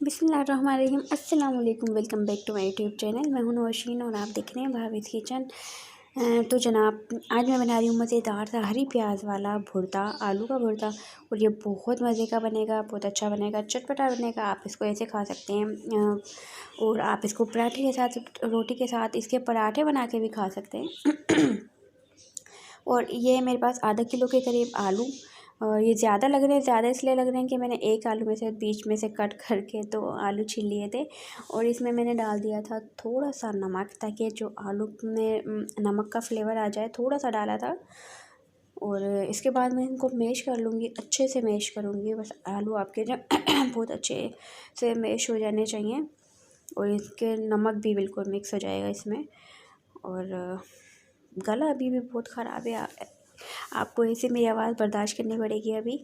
बिस्मिल्लाहिर्रहमानिर्रहीम। अस्सलाम वालेकुम। Welcome back to my YouTube channel. मैं हूं नौशीन और आप देख रहे हैं भाभीज़ किचन। तो जनाब, आज मैं बना रही हूँ मज़ेदार सा हरी प्याज वाला भुर्ता, आलू का भुर्ता। और ये बहुत मज़े का बनेगा, बहुत अच्छा बनेगा, चटपटा बनेगा। आप इसको ऐसे खा सकते हैं और आप इसको पराठे के साथ, रोटी के साथ इसके पराठे बना के भी खा सकते हैं। और ये मेरे पास आधा किलो के करीब आलू, और ये ज़्यादा लग रहे हैं, ज़्यादा इसलिए लग रहे हैं कि मैंने एक आलू में से बीच में से कट करके तो आलू छील लिए थे। और इसमें मैंने डाल दिया था थोड़ा सा नमक, ताकि जो आलू में नमक का फ्लेवर आ जाए, थोड़ा सा डाला था। और इसके बाद मैं इनको मैश कर लूँगी, अच्छे से मैश करूँगी। बस आलू आपके जो बहुत अच्छे से मैश हो जाने चाहिए, और इसके नमक भी बिल्कुल मिक्स हो जाएगा इसमें। और गला अभी भी बहुत ख़राब है, आपको ऐसे मेरी आवाज़ बर्दाश्त करनी पड़ेगी अभी।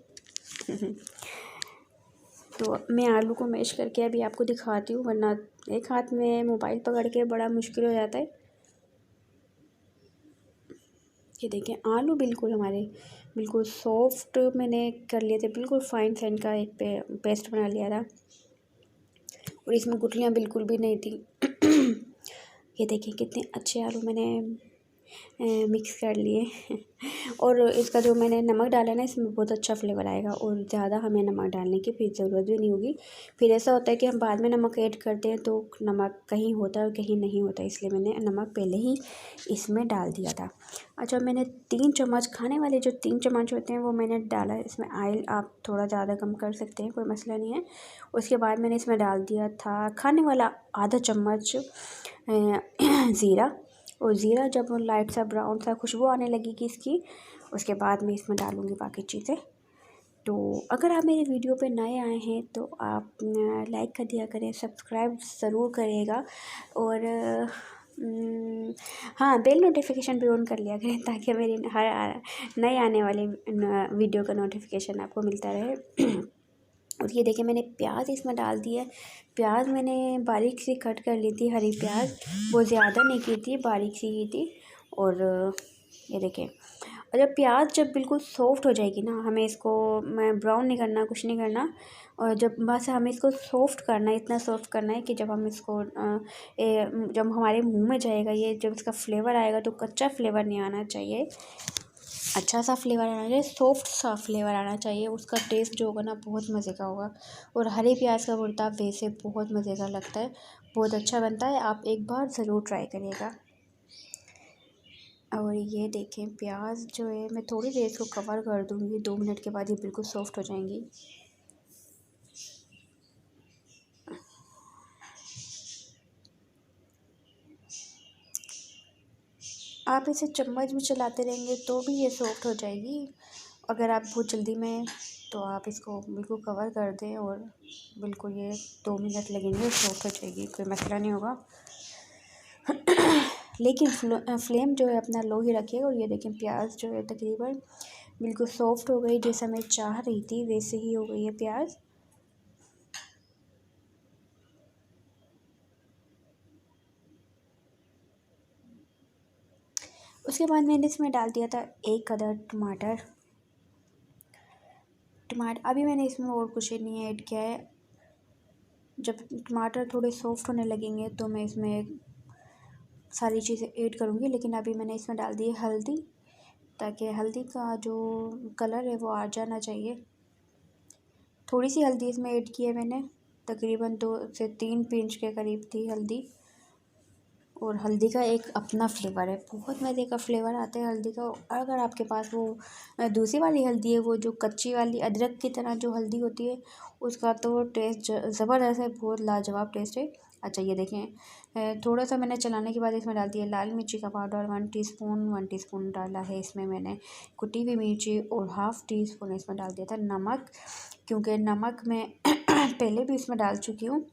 तो मैं आलू को मैश करके अभी आपको दिखाती हूँ, वरना एक हाथ में मोबाइल पकड़ के बड़ा मुश्किल हो जाता है। ये देखें, आलू बिल्कुल हमारे बिल्कुल सॉफ्ट मैंने कर लिए थे, बिल्कुल फाइन फाइन का एक पेस्ट बना लिया था, और इसमें गुठलियाँ बिल्कुल भी नहीं थी। ये देखिए कितने अच्छे आलू मैंने मिक्स कर लिए। और इसका जो मैंने नमक डाला ना, इसमें बहुत अच्छा फ्लेवर आएगा, और ज़्यादा हमें नमक डालने की फिर ज़रूरत भी नहीं होगी। फिर ऐसा होता है कि हम बाद में नमक ऐड करते हैं तो नमक कहीं होता है और कहीं नहीं होता, इसलिए मैंने नमक पहले ही इसमें डाल दिया था। अच्छा, मैंने 3 चम्मच, खाने वाले जो 3 चम्मच होते हैं वो मैंने डाला है इसमें। ऑयल आप थोड़ा ज़्यादा कम कर सकते हैं, कोई मसला नहीं है। उसके बाद मैंने इसमें डाल दिया था खाने वाला आधा चम्मच ज़ीरा। और ज़ीरा जब लाइट सा ब्राउन सा खुशबू आने लगेगी इसकी, उसके बाद मैं इसमें डालूँगी बाकी चीज़ें। तो अगर आप मेरे वीडियो पे नए आए हैं तो आप लाइक कर दिया करें, सब्सक्राइब ज़रूर करिएगा, और हाँ, बेल नोटिफिकेशन भी ऑन कर लिया करें, ताकि मेरी हर नए आने वाली वीडियो का नोटिफिकेशन आपको मिलता रहे। और ये देखिए, मैंने प्याज इसमें डाल दिया है। प्याज मैंने बारीक सी कट कर ली थी, हरी प्याज, वो ज़्यादा नहीं की थी, बारीक सी की थी। और ये देखिए, और जब प्याज जब बिल्कुल सॉफ्ट हो जाएगी ना, हमें इसको मैं ब्राउन नहीं करना, कुछ नहीं करना। और जब बस हमें इसको सॉफ्ट करना है, इतना सॉफ्ट करना है कि जब हम इसको जब हमारे मुंह में जाएगा, ये जब इसका फ्लेवर आएगा तो कच्चा फ्लेवर नहीं आना चाहिए, अच्छा सा फ्लेवर आना चाहिए, सॉफ्ट सा फ्लेवर आना चाहिए। उसका टेस्ट जो होगा ना, बहुत मज़े का होगा। और हरे प्याज का भुर्ता वैसे बहुत मज़े का लगता है, बहुत अच्छा बनता है, आप एक बार ज़रूर ट्राई करिएगा। और ये देखें, प्याज जो है, मैं थोड़ी देर इसको कवर कर दूँगी, 2 मिनट के बाद ये बिल्कुल सॉफ्ट हो जाएंगी। आप इसे चम्मच में चलाते रहेंगे तो भी ये सॉफ्ट हो जाएगी। अगर आप बहुत जल्दी में, तो आप इसको बिल्कुल कवर कर दें और बिल्कुल ये 2 मिनट लगेंगे, सॉफ्ट हो जाएगी, कोई मसला नहीं होगा। लेकिन फ्लेम जो है अपना लो ही रखिएगा। और ये देखें, प्याज जो है तकरीबन बिल्कुल सॉफ्ट हो गई, जैसा मैं चाह रही थी वैसे ही हो गई है प्याज। उसके बाद मैंने इसमें डाल दिया था 1 अदद टमाटर। अभी मैंने इसमें और कुछ नहीं ऐड किया है। जब टमाटर थोड़े सॉफ्ट होने लगेंगे तो मैं इसमें सारी चीज़ें ऐड करूँगी। लेकिन अभी मैंने इसमें डाल दी है हल्दी, ताकि हल्दी का जो कलर है वो आ जाना चाहिए। थोड़ी सी हल्दी इसमें ऐड की है मैंने, तकरीबन 2 से 3 पिंच के करीब थी हल्दी। और हल्दी का एक अपना फ्लेवर है, बहुत मज़े का फ्लेवर आता है हल्दी का। अगर आपके पास वो दूसरी वाली हल्दी है, वो जो कच्ची वाली अदरक की तरह जो हल्दी होती है, उसका तो टेस्ट ज़बरदस्त है, बहुत लाजवाब टेस्ट है। अच्छा, ये देखें, थोड़ा सा मैंने चलाने के बाद इसमें डाल दिया लाल मिर्ची का पाउडर 1 टीस्पून डाला है इसमें मैंने कुटी हुई मिर्ची, और हाफ़ टी स्पून इसमें डाल दिया था नमक, क्योंकि नमक मैं पहले भी इसमें डाल चुकी हूँ।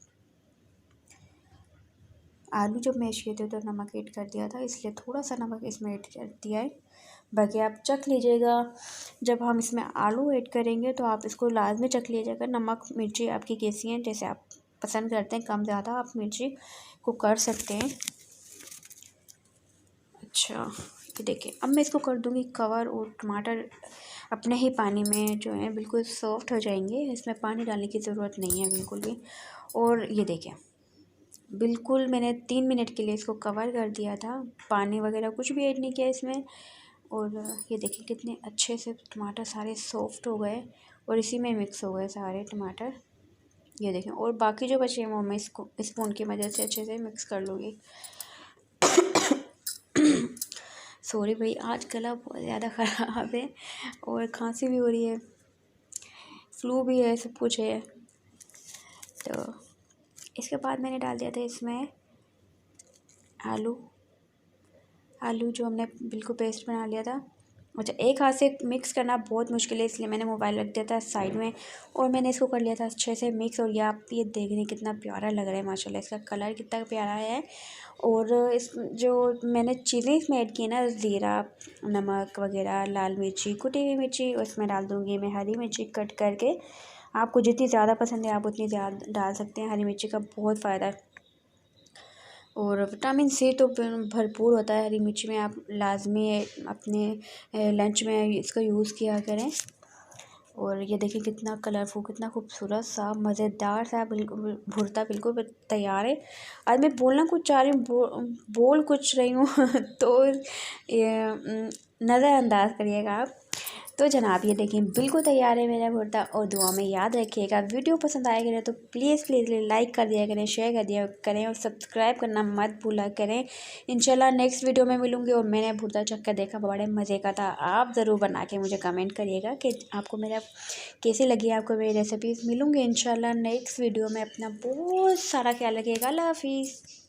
आलू जब मैश किए थे तो नमक ऐड कर दिया था, इसलिए थोड़ा सा नमक इसमें ऐड कर दिया है। बाकी आप चख लीजिएगा, जब हम इसमें आलू ऐड करेंगे तो आप इसको लाजमी चख लीजिएगा, नमक मिर्ची आपकी कैसी है, जैसे आप पसंद करते हैं, कम ज़्यादा आप मिर्ची को कर सकते हैं। अच्छा, ये देखिए, अब मैं इसको कर दूँगी कवर, और टमाटर अपने ही पानी में जो है बिल्कुल सॉफ्ट हो जाएंगे। इसमें पानी डालने की ज़रूरत नहीं है बिल्कुल भी। और ये देखें, बिल्कुल मैंने 3 मिनट के लिए इसको कवर कर दिया था, पानी वगैरह कुछ भी ऐड नहीं किया इसमें। और ये देखिए कितने अच्छे से टमाटर सारे सॉफ्ट हो गए और इसी में मिक्स हो गए सारे टमाटर। ये देखें, और बाकी जो बचे हैं वो मैं इसको स्पून की मदद से अच्छे से मिक्स कर लूँगी। सॉरी भाई, आज गला बहुत ज़्यादा ख़राब है और खांसी भी हो रही है, फ्लू भी है, सब कुछ है। तो इसके बाद मैंने डाल दिया था इसमें आलू जो हमने बिल्कुल पेस्ट बना लिया था। अच्छा, एक हाथ से मिक्स करना बहुत मुश्किल है, इसलिए मैंने मोबाइल रख दिया था साइड में और मैंने इसको कर लिया था अच्छे से मिक्स। और ये आप ये देख रहे हैं कितना प्यारा लग रहा है माशाल्लाह, इसका कलर कितना प्यारा है। और इस जो मैंने चीज़ें इसमें ऐड की ना, ज़ीरा, नमक वगैरह, लाल मिर्ची, कुटी हुई मिर्ची, उसमें डाल दूँगी मैं हरी मिर्ची कट करके। आपको जितनी ज़्यादा पसंद है आप उतनी ज़्यादा डाल सकते हैं, हरी मिर्ची का बहुत फ़ायदा है। और विटामिन सी तो भरपूर होता है हरी मिर्ची में, आप लाजमी अपने लंच में इसका यूज़ किया करें। और ये देखिए कितना कलरफुल, कितना खूबसूरत सा मज़ेदार सा बिल्कुल भुर्ता बिल्कुल तैयार है। आज मैं बोलना कुछ चाह रही हूँ, बोल कुछ रही हूँ तो ये नज़रअंदाज करिएगा आप। तो जनाब ये देखिए बिल्कुल तैयार है मेरा भुर्ता। और दुआ में याद रखिएगा, वीडियो पसंद आएगा तो प्लीज़ लाइक कर दिया करें, शेयर कर दिया करें और सब्सक्राइब करना मत भूला करें। इंशाल्लाह नेक्स्ट वीडियो में मिलूँगी। और मैंने भुर्ता चख कर देखा, बड़े मज़े का था। आप ज़रूर बना के मुझे कमेंट करिएगा कि आपको मेरा कैसी लगी, आपको मेरी रेसिपीज़। मिलूँगी इंशाल्लाह नेक्स्ट वीडियो में। अपना बहुत सारा ख्याल रखिएगा। अल्लाह हाफिज़।